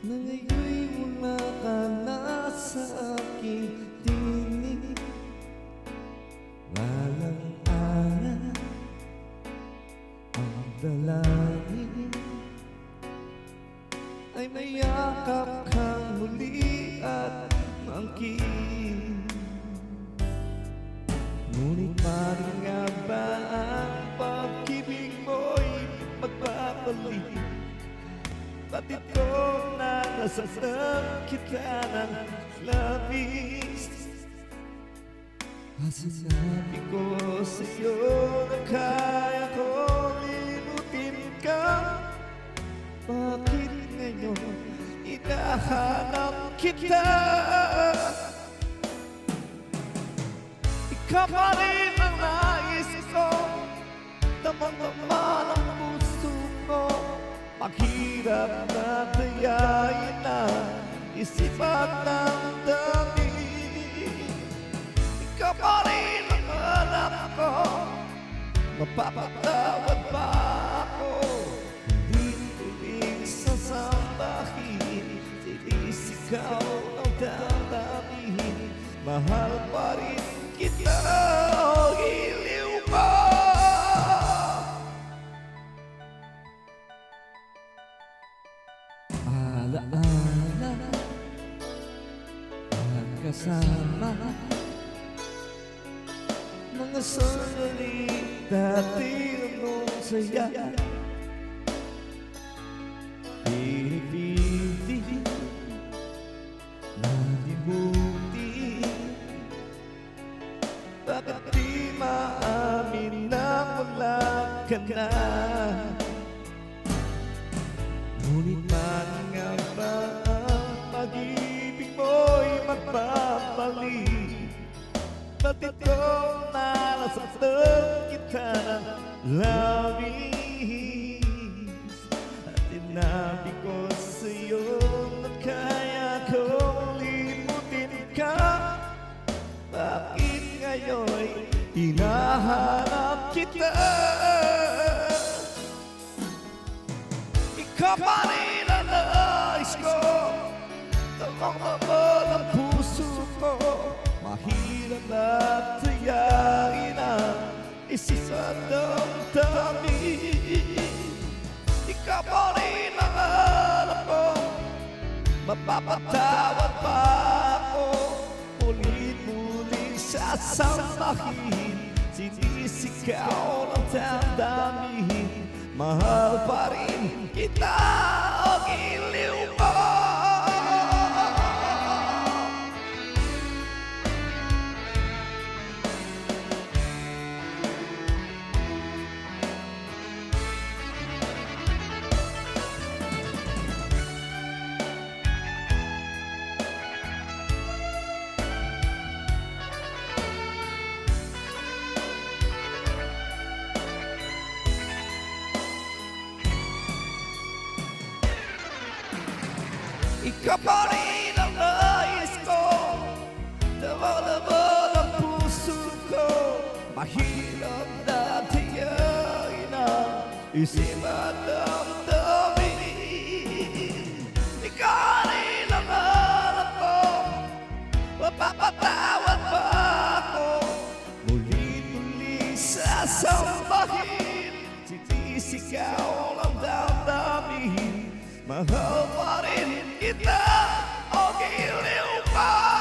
na ngayon'y wala ka na sa aking tinig. Walang aral ang dalangin ay mayakap kang muli at maangkin. Ngunit maring nga ba ang pag-ibig mo'y magbabalik? Batid ko na nasasaktan kita ng labis. Sinabi ko sa'yo na kaya ko limutin ka. Bakit ngayon hinahanap kita? Ikaw pa rin ang nais ko, damang-dama ng puso ko. Maghirap na dayain na isip at damdamin. Ikaw pa rin ang alam ko, mapapatawad ba ako? Hindi sasambahin, sinisigaw ng damdamin. Mahal pa rin kita, giliw mo. Alaala ang kasama, mga sandali dati nung saya. Pinipili na limutin, bakit di maamin na wala ka na? Ngunit man nga ba ang pag-ibig mo'y magbabalik? Batid ko na nasasaktan kita ng labis. At tinabi ko sa'yo na kaya kong limutin ka. Bakit ngayon'y hinahanap kita? Ikaw pa rin ang nais ko, damang-dama ng puso ko. Mahirap na tayain ang isip at damdamin. Ikaw pa rin ang alam ko, mapapatawad pa ako. Ulit-ulit sasambahin, sinisigaw ng damdamin. Mahal pa rin kita, o giliw mo. Ikaw pa rin ang nais ko, dama-dama ng puso ko. Mahirap na tiyain ang isip at damdamin. Ikaw rin ang alam ko, mapapatawad ba ako? Muli-muli sasambahin, sinisigaw ng damdamin. Mahal pa rin kita, o giliw pa.